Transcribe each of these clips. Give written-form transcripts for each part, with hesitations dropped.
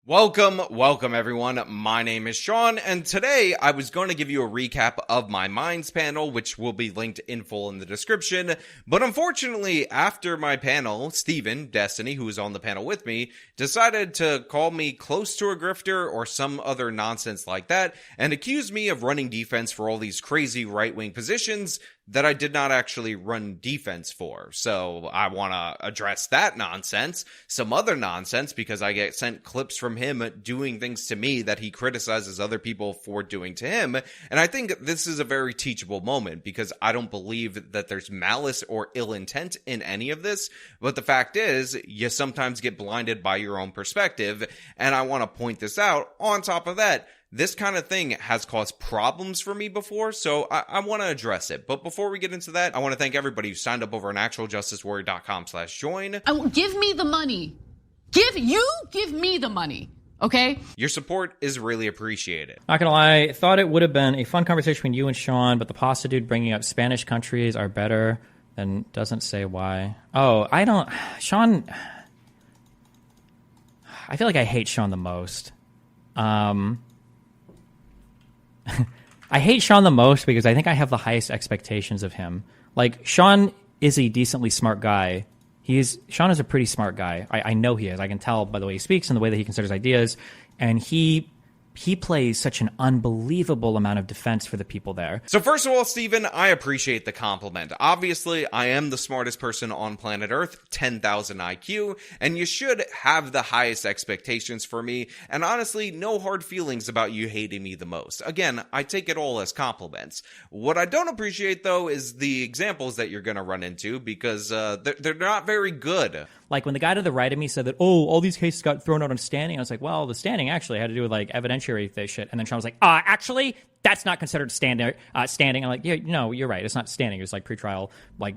Welcome everyone. My name is Sean, and today I was going to give you a recap of my Minds panel, which will be linked in full in the description. But unfortunately, after my panel, Steven, Destiny, who was on the panel with me, decided to call me close to a grifter or some other nonsense like that, and accuse me of running defense for all these crazy right-wing positions that I did not actually run defense for. So I want to address that nonsense, some other nonsense, because I get sent clips from him doing things to me that he criticizes other people for doing to him. And I think this is a very teachable moment, because I don't believe that there's malice or ill intent in any of this. But the fact is, you sometimes get blinded by your own perspective. And I want to point this out. On top of that, this kind of thing has caused problems for me before, so I want to address it. But before we get into that, I want to thank everybody who signed up over on actualjusticewarrior.com/join. Give me the money. Give me the money, okay? Your support is really appreciated. Not gonna lie, I thought it would have been a fun conversation between you and Sean, but the pasta dude bringing up Spanish countries are better and doesn't say why. Oh, Sean, I feel like I hate Sean the most. I hate Sean the most because I think I have the highest expectations of him. Like, Sean is a decently smart guy. Sean is a pretty smart guy. I know he is. I can tell by the way he speaks and the way that he considers ideas. And he plays such an unbelievable amount of defense for the people there. So first of all, Steven, I appreciate the compliment. Obviously, I am the smartest person on planet Earth, 10,000 IQ, and you should have the highest expectations for me, and honestly, no hard feelings about you hating me the most. Again, I take it all as compliments. What I don't appreciate, though, is the examples that you're going to run into, because they're not very good. Like, when the guy to the right of me said that, all these cases got thrown out on standing, I was like, well, the standing actually had to do with, like, evidentiary shit. And then Sean was like, actually, that's not considered standing. I'm like, yeah, no, you're right. It's not standing. It's like pretrial, like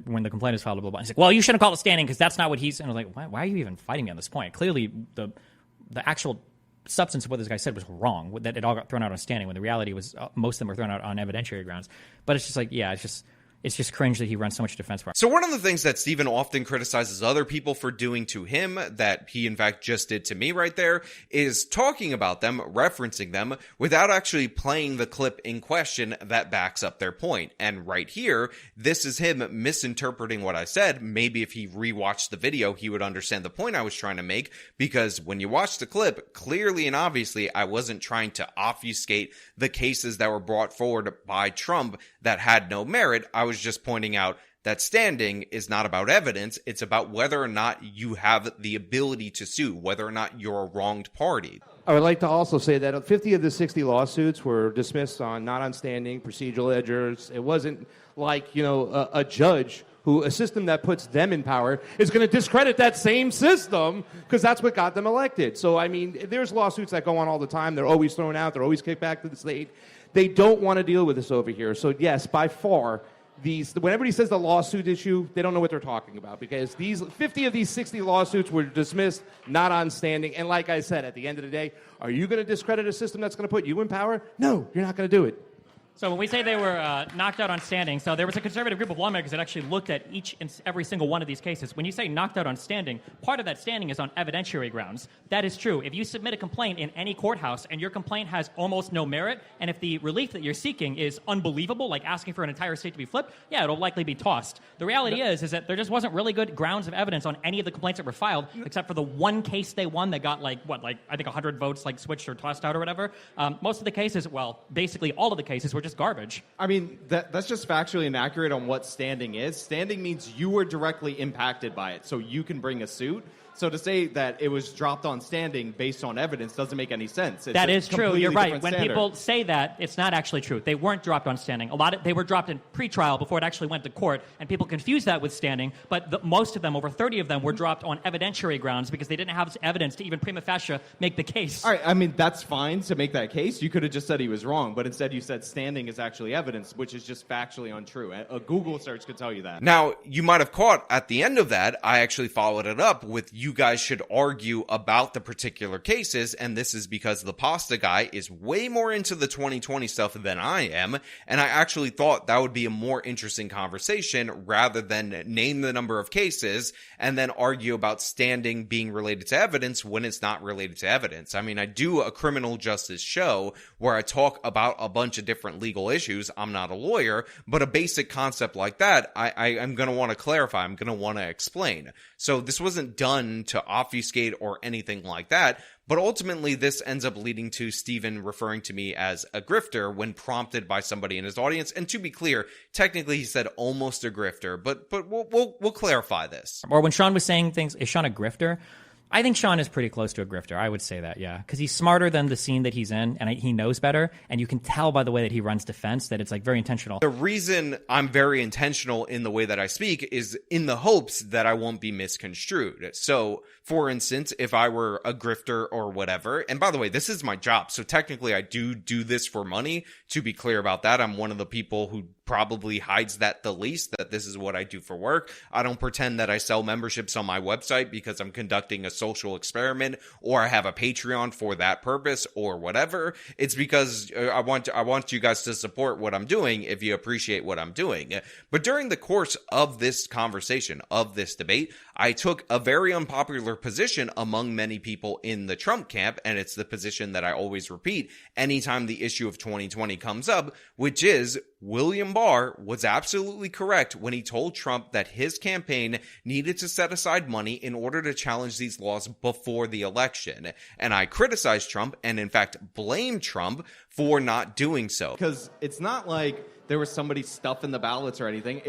when the complaint is filed, blah, blah, blah. He's like, well, you shouldn't call it standing because that's not what he's... And I was like, why are you even fighting me on this point? Clearly, the actual substance of what this guy said was wrong, that it all got thrown out on standing, when the reality was most of them were thrown out on evidentiary grounds. But it's just like, yeah, it's just cringe that he runs so much defense for. So one of the things that Steven often criticizes other people for doing to him, that he in fact just did to me right there, is talking about them, referencing them, without actually playing the clip in question that backs up their point. And right here, this is him misinterpreting what I said. Maybe if he rewatched the video, he would understand the point I was trying to make, because when you watch the clip, clearly and obviously, I wasn't trying to obfuscate the cases that were brought forward by Trump that had no merit. I was just pointing out that standing is not about evidence. It's about whether or not you have the ability to sue, whether or not you're a wronged party. I would like to also say that 50 of the 60 lawsuits were dismissed not on standing, procedural edgers. It wasn't like, a judge a system that puts them in power is going to discredit that same system because that's what got them elected. So, I mean, there's lawsuits that go on all the time. They're always thrown out. They're always kicked back to the state. They don't want to deal with this over here. So, yes, by far, when everybody says the lawsuit issue, they don't know what they're talking about, because 50 of these 60 lawsuits were dismissed, not on standing. And like I said, at the end of the day, are you going to discredit a system that's going to put you in power? No, you're not going to do it. So when we say they were knocked out on standing, so there was a conservative group of lawmakers that actually looked at each and every single one of these cases. When you say knocked out on standing, part of that standing is on evidentiary grounds. That is true. If you submit a complaint in any courthouse and your complaint has almost no merit, and if the relief that you're seeking is unbelievable, like asking for an entire state to be flipped, yeah, it'll likely be tossed. The reality is that there just wasn't really good grounds of evidence on any of the complaints that were filed, except for the one case they won that got I think 100 votes switched or tossed out or whatever. Most of the cases, basically all of the cases were just garbage. I mean, that's just factually inaccurate on what standing is. Standing means you were directly impacted by it, so you can bring a suit. So to say that it was dropped on standing based on evidence doesn't make any sense. That is true. You're right. When standard. People say that, it's not actually true. They weren't dropped on standing. They were dropped in pretrial before it actually went to court, and people confuse that with standing. But most of them, over 30 of them, were dropped on evidentiary grounds because they didn't have evidence to even prima facie make the case. All right. I mean, that's fine to make that case. You could have just said he was wrong, but instead you said standing is actually evidence, which is just factually untrue. A Google search could tell you that. Now, you might have caught at the end of that, I actually followed it up with you guys should argue about the particular cases, and this is because the pasta guy is way more into the 2020 stuff than I am, and I actually thought that would be a more interesting conversation rather than name the number of cases and then argue about standing being related to evidence when it's not related to evidence. I mean, I do a criminal justice show where I talk about a bunch of different legal issues. I'm not a lawyer, but a basic concept like that, I'm going to want to clarify. I'm going to want to explain. So this wasn't done to obfuscate or anything like that. But ultimately, this ends up leading to Steven referring to me as a grifter when prompted by somebody in his audience. And to be clear, technically he said almost a grifter, but we'll clarify this. Or when Sean was saying things, is Sean a grifter? I think Sean is pretty close to a grifter. I would say that, yeah. Because he's smarter than the scene that he's in, and he knows better. And you can tell by the way that he runs defense that it's like very intentional. The reason I'm very intentional in the way that I speak is in the hopes that I won't be misconstrued. So, for instance, if I were a grifter or whatever, and by the way, this is my job. So technically I do this for money. To be clear about that, I'm one of the people who probably hides that the least, that this is what I do for work. I don't pretend that I sell memberships on my website because I'm conducting a social experiment or I have a Patreon for that purpose or whatever. It's because I want you guys to support what I'm doing if you appreciate what I'm doing. But during the course of this conversation, of this debate, I took a very unpopular position among many people in the Trump camp, and it's the position that I always repeat anytime the issue of 2020 comes up, which is William Barr was absolutely correct when he told Trump that his campaign needed to set aside money in order to challenge these laws before the election. And I criticized Trump and, in fact, blamed Trump for not doing so. Because it's not like there was somebody stuffing the ballots or anything.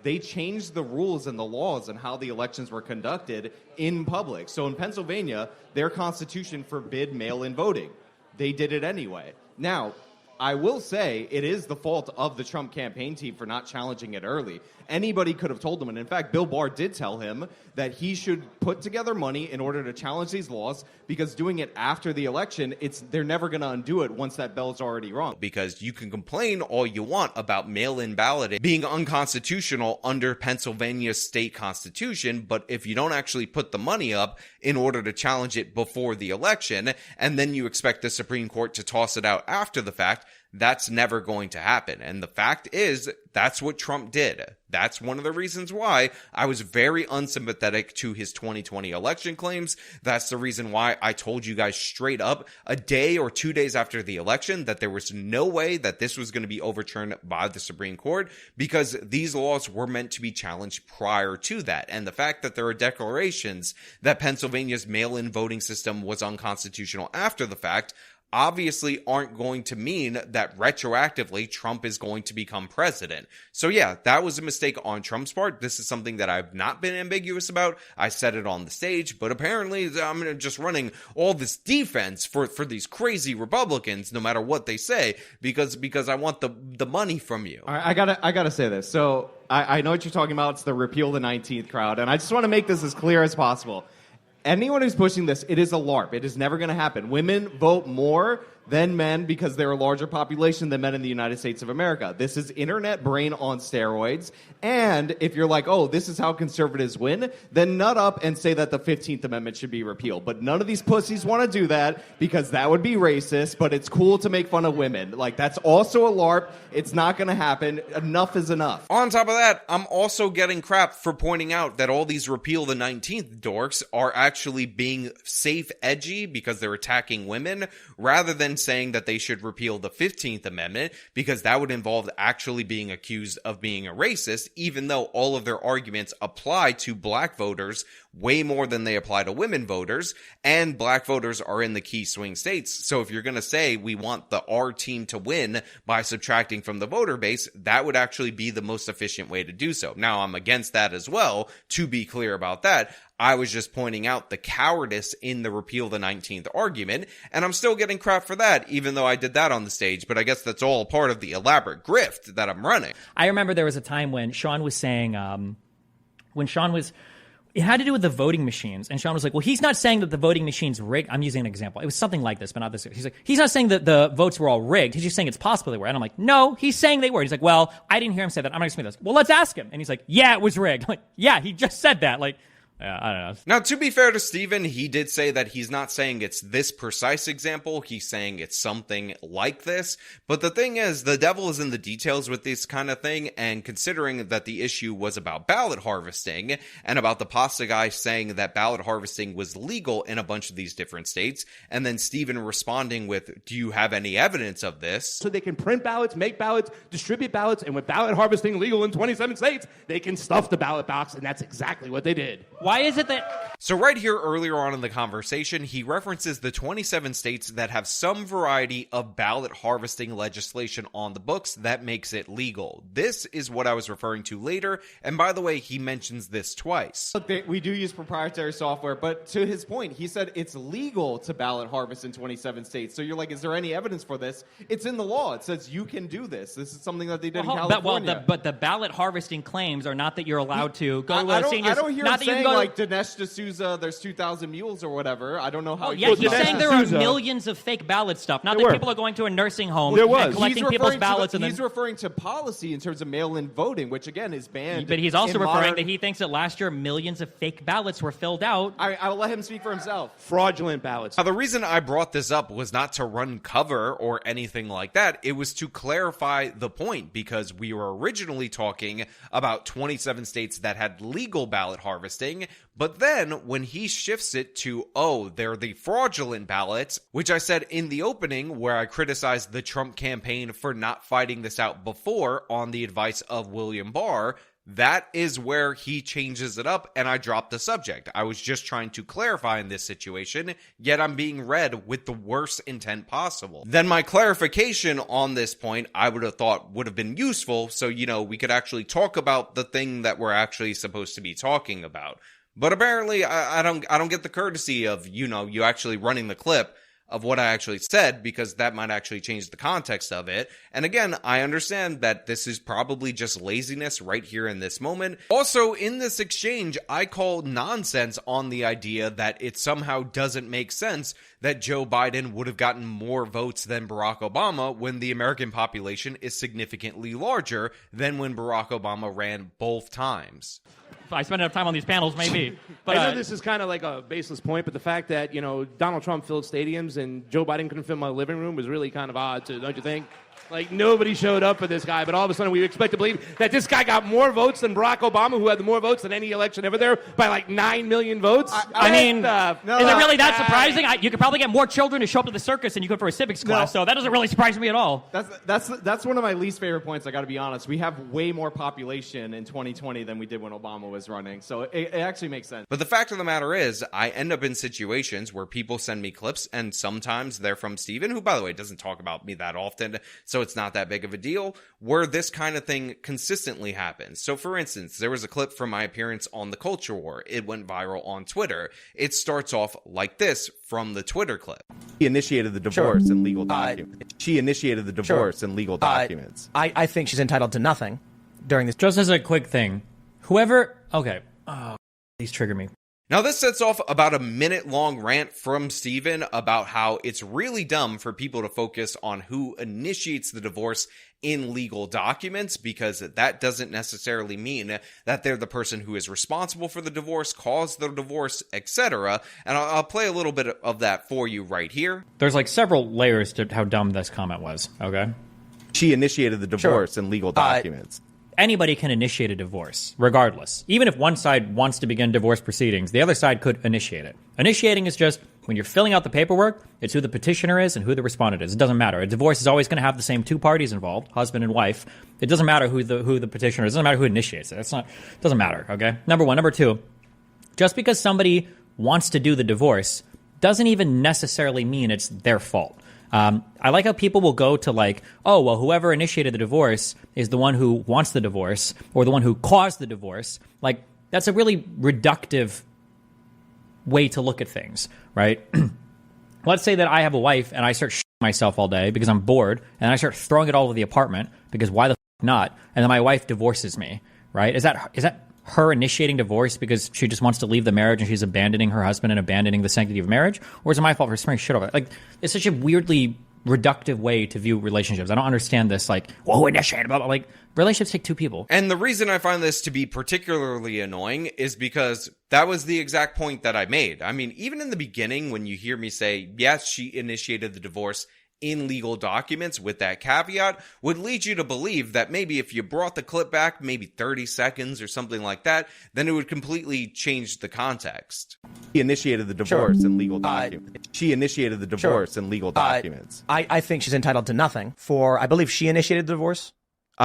They changed the rules and the laws and how the elections were conducted in public. So in Pennsylvania, their constitution forbid mail-in voting. They did it anyway. Now, I will say it is the fault of the Trump campaign team for not challenging it early. Anybody could have told him, and in fact, Bill Barr did tell him that he should put together money in order to challenge these laws, because doing it after the election, they're never going to undo it once that bell's already rung. Because you can complain all you want about mail-in balloting being unconstitutional under Pennsylvania's state constitution, but if you don't actually put the money up in order to challenge it before the election, and then you expect the Supreme Court to toss it out after the fact, that's never going to happen. And the fact is, that's what Trump did. That's one of the reasons why I was very unsympathetic to his 2020 election claims. That's the reason why I told you guys straight up a day or 2 days after the election that there was no way that this was going to be overturned by the Supreme Court, because these laws were meant to be challenged prior to that. And the fact that there are declarations that Pennsylvania's mail-in voting system was unconstitutional after the fact obviously aren't going to mean that retroactively Trump is going to become president. So yeah, that was a mistake on Trump's part. This is something that I've not been ambiguous about. I said it on the stage, but apparently I'm just running all this defense for these crazy Republicans, no matter what they say, because I want the money from you. All right, I gotta say this. So I know what you're talking about. It's the repeal the 19th crowd, and I just want to make this as clear as possible. Anyone who's pushing this, it is a LARP. It is never going to happen. Women vote more than men because they're a larger population than men in the United States of America. This is internet brain on steroids. And if you're like, oh, this is how conservatives win, then nut up and say that the 15th Amendment should be repealed. But none of these pussies want to do that because that would be racist, but it's cool to make fun of women. Like, that's also a LARP. It's not going to happen. Enough is enough. On top of that, I'm also getting crap for pointing out that all these repeal the 19th dorks are actually being safe edgy because they're attacking women, rather than saying that they should repeal the 15th Amendment, because that would involve actually being accused of being a racist, even though all of their arguments apply to black voters way more than they apply to women voters, and black voters are in the key swing states. So if you're going to say we want the R team to win by subtracting from the voter base, that would actually be the most efficient way to do so. Now, I'm against that as well, to be clear about that. I was just pointing out the cowardice in the repeal the 19th argument, and I'm still getting crap for that, even though I did that on the stage, but I guess that's all part of the elaborate grift that I'm running. I remember there was a time when Sean was saying, it had to do with the voting machines, and Sean was like, well, he's not saying that the voting machines rigged. I'm using an example. It was something like this, but not this. He's like, he's not saying that the votes were all rigged. He's just saying it's possible they were. And I'm like, no, he's saying they were. He's like, well, I didn't hear him say that. I'm not going to say this. Well, let's ask him. And he's like, yeah, it was rigged. I'm like, yeah, he just said that. Like, Yeah, I don't know. Now, to be fair to Steven, he did say that he's not saying it's this precise example. He's saying it's something like this. But the thing is, the devil is in the details with this kind of thing. And considering that the issue was about ballot harvesting and about the pasta guy saying that ballot harvesting was legal in a bunch of these different states, and then Steven responding with, do you have any evidence of this? So they can print ballots, make ballots, distribute ballots, and with ballot harvesting legal in 27 states, they can stuff the ballot box, and that's exactly what they did. Why is it that... So right here earlier on in the conversation, he references the 27 states that have some variety of ballot harvesting legislation on the books that makes it legal. This is what I was referring to later, and by the way, he mentions this twice. Look, we do use proprietary software, but to his point, he said it's legal to ballot harvest in 27 states. So you're like, is there any evidence for this? It's in the law. It says you can do this. This is something that they did in California. But the ballot harvesting claims are not that you're allowed to go to I a don't, senior... I don't hear not him that you saying can go like Dinesh D'Souza, there's 2,000 mules or whatever. I don't know how. Yeah, he's Dinesh saying there are D'Souza. millions of fake ballot stuff. Not There that were. people are going to a nursing home There was. and collecting He's people's referring ballots. to And he's then, referring to policy in terms of mail-in voting, which again is banned. but he's also in referring modern- that he thinks that last year millions of fake ballots were filled out. I'll let him speak for himself. Fraudulent ballots. Now, the reason I brought this up was not to run cover or anything like that. It was to clarify the point, because we were originally talking about 27 states that had legal ballot harvesting. But then when he shifts it to, oh, they're the fraudulent ballots, which I said in the opening where I criticized the Trump campaign for not fighting this out before on the advice of William Barr, that is where he changes it up, and I dropped the subject. I was just trying to clarify in this situation, yet I'm being read with the worst intent possible. Then my clarification on this point, I would have thought would have been useful, so, we could actually talk about the thing that we're actually supposed to be talking about. But apparently, I don't get the courtesy of, you actually running the clip of what I actually said, because that might actually change the context of it. And again, I understand that this is probably just laziness right here in this moment. Also, in this exchange, I call nonsense on the idea that it somehow doesn't make sense that Joe Biden would have gotten more votes than Barack Obama when the American population is significantly larger than when Barack Obama ran both times. If I spend enough time on these panels, maybe. But I know this is kind of like a baseless point, but the fact that, Donald Trump filled stadiums and Joe Biden couldn't fill my living room was really kind of odd, too, don't you think? Like, nobody showed up for this guy, but all of a sudden we expect to believe that this guy got more votes than Barack Obama, who had more votes than any election ever there, by like 9 million votes? I mean, is it really that I- surprising? You could probably get more children to show up to the circus than you could for a civics class, so that doesn't really surprise me at all. That's one of my least favorite points. I got to be honest. We have way more population in 2020 than we did when Obama was running, so it actually makes sense. But the fact of the matter is, I end up in situations where people send me clips, and sometimes they're from Steven, who, by the way, doesn't talk about me that often, so it's not that big of a deal, where this kind of thing consistently happens. So, for instance, there was a clip from my appearance on the Culture War. It went viral on Twitter. It starts off like this from the Twitter clip. She initiated the divorce and legal documents. She initiated the divorce and legal documents. I think she's entitled to nothing during this. Just as a quick thing, whoever... Okay. Oh, these trigger me. Now, this sets off about a minute-long rant from Steven about how it's really dumb for people to focus on who initiates the divorce in legal documents, because that doesn't necessarily mean that they're the person who is responsible for the divorce, caused the divorce, etc. And I'll play a little bit of that for you right here. There's like several layers to how dumb this comment was, okay? She initiated the divorce and legal documents. Anybody can initiate a divorce, regardless. Even if one side wants to begin divorce proceedings, the other side could initiate it. Initiating is just, when you're filling out the paperwork, it's who the petitioner is and who the respondent is. It doesn't matter. A divorce is always going to have the same two parties involved, husband and wife. It doesn't matter who the petitioner is. It doesn't matter who initiates it. It doesn't matter, okay? Number one. Number two, just because somebody wants to do the divorce doesn't even necessarily mean it's their fault. I like how people will go to like, oh, well, whoever initiated the divorce is the one who wants the divorce or the one who caused the divorce. Like, that's a really reductive way to look at things, right? Let's say that I have a wife and I start shitting myself all day because I'm bored, and I start throwing it all over the apartment because why the f*** not? And then my wife divorces me, right? Is that her initiating divorce because she just wants to leave the marriage and she's abandoning her husband and abandoning the sanctity of marriage? Or is it my fault for spraying shit over it? Like, it's such a weirdly reductive way to view relationships. I don't understand this, like, whoa, initiated, blah, blah. Like, relationships take two people. And the reason I find this to be particularly annoying is because that was the exact point that I made. I mean, even in the beginning, when you hear me say, yes, she initiated the divorce in legal documents with that caveat, would lead you to believe that maybe if you brought the clip back maybe 30 seconds or something like that, then it would completely change the context. She initiated the divorce in legal documents. She initiated the divorce in legal documents. I think she's entitled to nothing for, I believe she initiated the divorce.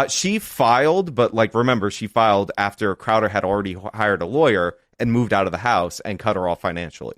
She filed, but like, remember, she filed after Crowder had already hired a lawyer and moved out of the house and cut her off financially.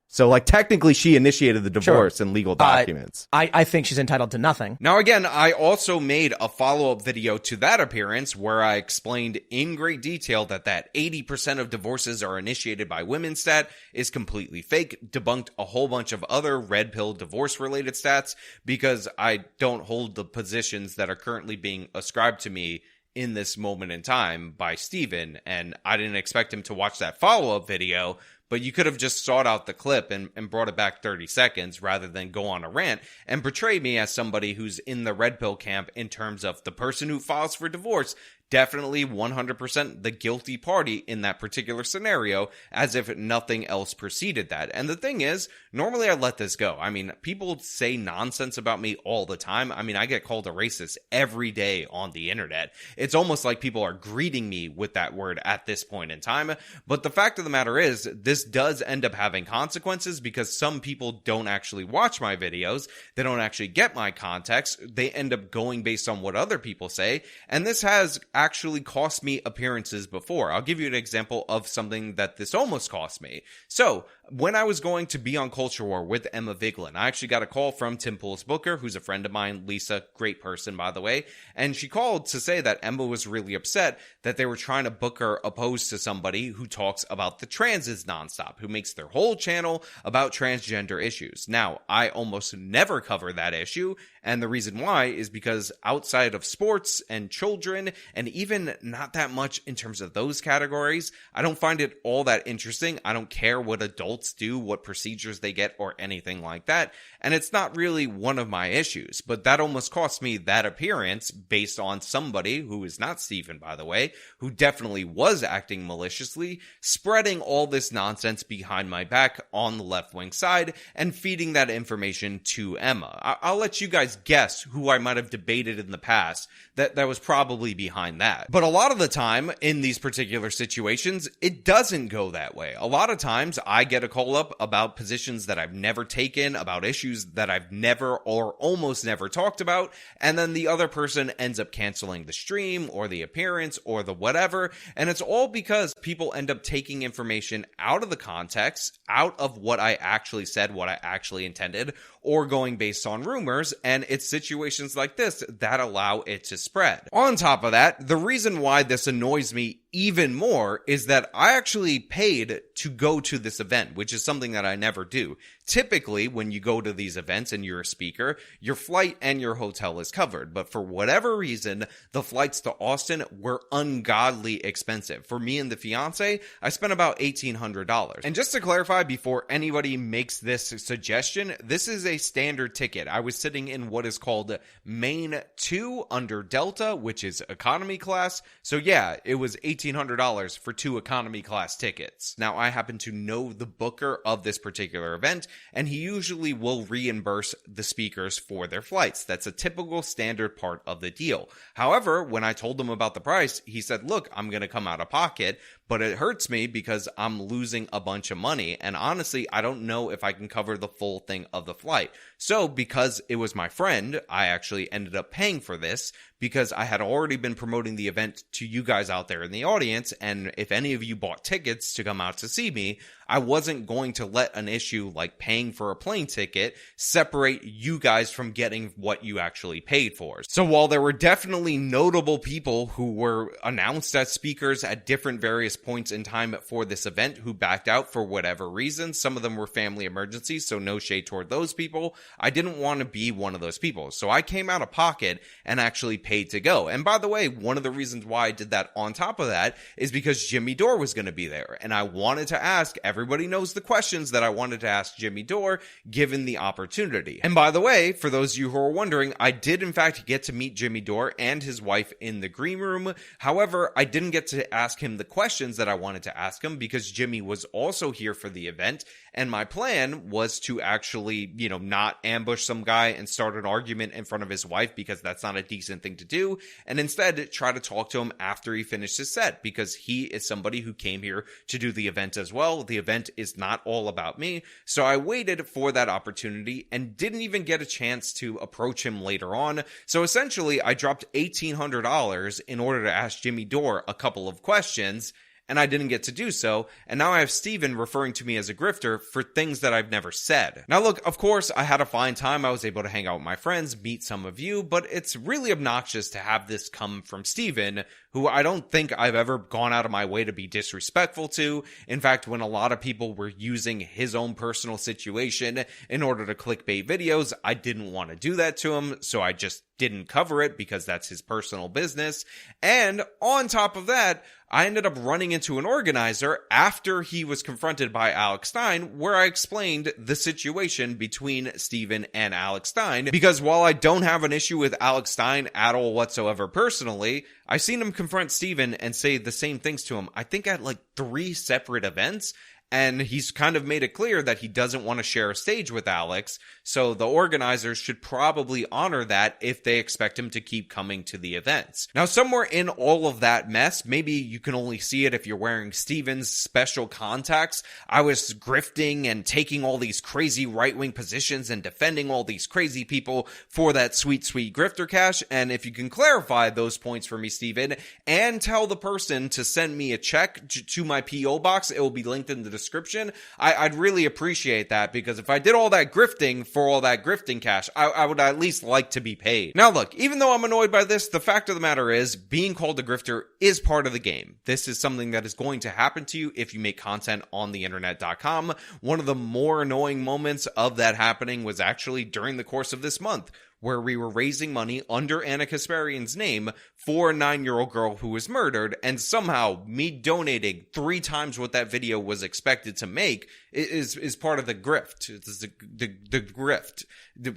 So, like, technically, she initiated the divorce in legal documents. I think she's entitled to nothing. Now, again, I also made a follow-up video to that appearance where I explained in great detail that 80% of divorces are initiated by women stat is completely fake, debunked a whole bunch of other red pill divorce-related stats because I don't hold the positions that are currently being ascribed to me in this moment in time by Steven, and I didn't expect him to watch that follow-up video. But you could have just sought out the clip and brought it back 30 seconds rather than go on a rant and portray me as somebody who's in the red pill camp in terms of the person who files for divorce, definitely 100% the guilty party in that particular scenario, as if nothing else preceded that. And the thing is, normally I let this go. I mean, people say nonsense about me all the time. I mean, I get called a racist every day on the internet. It's almost like people are greeting me with that word at this point in time. But the fact of the matter is, this does end up having consequences because some people don't actually watch my videos. They don't actually get my context. They end up going based on what other people say. And this has actually cost me appearances before. I'll give you an example of something that this almost cost me. So, when I was going to be on Culture War with Emma Vigeland, I actually got a call from Tim Pulse Booker, who's a friend of mine, Lisa, great person, by the way, and she called to say that Emma was really upset that they were trying to book her opposed to somebody who talks about the transes nonstop, who makes their whole channel about transgender issues. Now, I almost never cover that issue, and the reason why is because outside of sports and children, and even not that much in terms of those categories, I don't find it all that interesting. I don't care what adults do, what procedures they get, or anything like that. And it's not really one of my issues, but that almost cost me that appearance based on somebody who is not Steven, by the way, who definitely was acting maliciously, spreading all this nonsense behind my back on the left-wing side and feeding that information to Emma. I'll let you guys guess who I might have debated in the past that was probably behind that. But a lot of the time in these particular situations, it doesn't go that way. A lot of times I get a call up about positions that I've never taken, about issues that I've never or almost never talked about, and then the other person ends up canceling the stream or the appearance or the whatever, and it's all because people end up taking information out of the context, out of what I actually said, what I actually intended, or going based on rumors, and it's situations like this that allow it to spread. On top of that, the reason why this annoys me even more is that I actually paid to go to this event, which is something that I never do. Typically, when you go to these events and you're a speaker, your flight and your hotel is covered. But for whatever reason, the flights to Austin were ungodly expensive. For me and the fiance, I spent about $1,800. And just to clarify, before anybody makes this suggestion, this is a standard ticket. I was sitting in what is called Main 2 under Delta, which is economy class. So yeah, it was $1,800 for 2 economy class tickets. Now, I happen to know the booker of this particular event, and he usually will reimburse the speakers for their flights. That's a typical standard part of the deal. However, when I told him about the price, he said, look, I'm going to come out of pocket, but it hurts me because I'm losing a bunch of money. And honestly, I don't know if I can cover the full thing of the flight. So because it was my friend, I actually ended up paying for this because I had already been promoting the event to you guys out there in the audience. And if any of you bought tickets to come out to see me, I wasn't going to let an issue like paying for a plane ticket separate you guys from getting what you actually paid for. So while there were definitely notable people who were announced as speakers at different various points in time for this event who backed out for whatever reason, some of them were family emergencies, so no shade toward those people. I didn't want to be one of those people. So I came out of pocket and actually paid to go. And by the way, one of the reasons why I did that on top of that is because Jimmy Dore was going to be there. And I wanted to ask everyone everybody knows the questions that I wanted to ask Jimmy Dore given the opportunity. And by the way, for those of you who are wondering, I did in fact get to meet Jimmy Dore and his wife in the green room. However, I didn't get to ask him the questions that I wanted to ask him because Jimmy was also here for the event, and my plan was to actually, not ambush some guy and start an argument in front of his wife, because that's not a decent thing to do, and instead try to talk to him after he finished his set, because he is somebody who came here to do the event as well. The event is not all about me, so I waited for that opportunity and didn't even get a chance to approach him later on. So essentially, I dropped $1,800 in order to ask Jimmy Dore a couple of questions, and I didn't get to do so, and now I have Steven referring to me as a grifter for things that I've never said. Now look, of course, I had a fine time. I was able to hang out with my friends, meet some of you, but it's really obnoxious to have this come from Steven, who I don't think I've ever gone out of my way to be disrespectful to. In fact, when a lot of people were using his own personal situation in order to clickbait videos, I didn't want to do that to him, so I just didn't cover it because that's his personal business. And on top of that, I ended up running into an organizer after he was confronted by Alex Stein, where I explained the situation between Steven and Alex Stein, because while I don't have an issue with Alex Stein at all whatsoever personally, I've seen him confront Steven and say the same things to him, I think at like 3 separate events. And he's kind of made it clear that he doesn't want to share a stage with Alex, so the organizers should probably honor that if they expect him to keep coming to the events. Now, somewhere in all of that mess, maybe you can only see it if you're wearing Steven's special contacts, I was grifting and taking all these crazy right-wing positions and defending all these crazy people for that sweet, sweet grifter cash. And if you can clarify those points for me, Steven, and tell the person to send me a check to my P.O. box, it will be linked in the description, I'd really appreciate that, because if I did all that grifting for all that grifting cash, I would at least like to be paid. Now look, even though I'm annoyed by this, the fact of the matter is, being called a grifter is part of the game. This is something that is going to happen to you if you make content on the internet.com. One of the more annoying moments of that happening was actually during the course of this month, where we were raising money under Anna Kasparian's name for a 9-year-old girl who was murdered, and somehow me donating 3 times what that video was expected to make is part of the grift. It's the grift,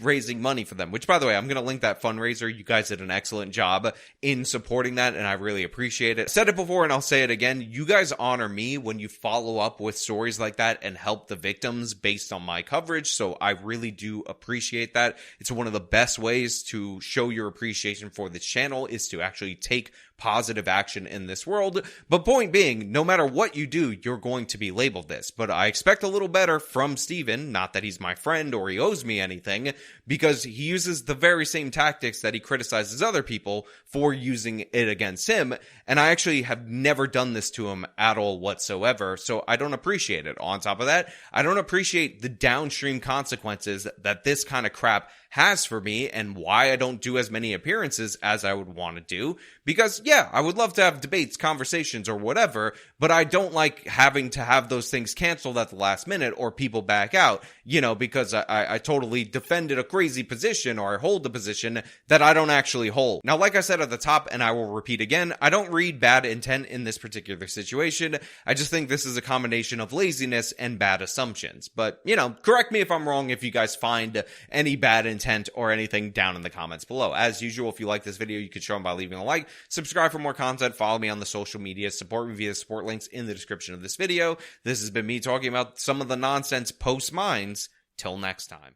raising money for them, which, by the way, I'm going to link that fundraiser. You guys did an excellent job in supporting that, and I really appreciate it. I said it before, and I'll say it again. You guys honor me when you follow up with stories like that and help the victims based on my coverage, so I really do appreciate that. It's one of the best ways to show your appreciation for this channel, is to actually take positive action in this world. But point being, no matter what you do, you're going to be labeled this. But I expect a little better from Steven, not that he's my friend or he owes me anything, because he uses the very same tactics that he criticizes other people for using it against him. And I actually have never done this to him at all whatsoever, so I don't appreciate it. On top of that, I don't appreciate the downstream consequences that this kind of crap has for me, and why I don't do as many appearances as I would want to do, because yeah, I would love to have debates, conversations, or whatever, but I don't like having to have those things canceled at the last minute or people back out, because I totally defended a crazy position, or I hold a position that I don't actually hold. Now, like I said at the top, and I will repeat again, I don't read bad intent in this particular situation. I just think this is a combination of laziness and bad assumptions. But, correct me if I'm wrong if you guys find any bad intent or anything down in the comments below. As usual, if you like this video, you can show them by leaving a like, subscribe for more content, follow me on the social media, support me via the support links in the description of this video. This has been me talking about some of the nonsense post mines. Till next time.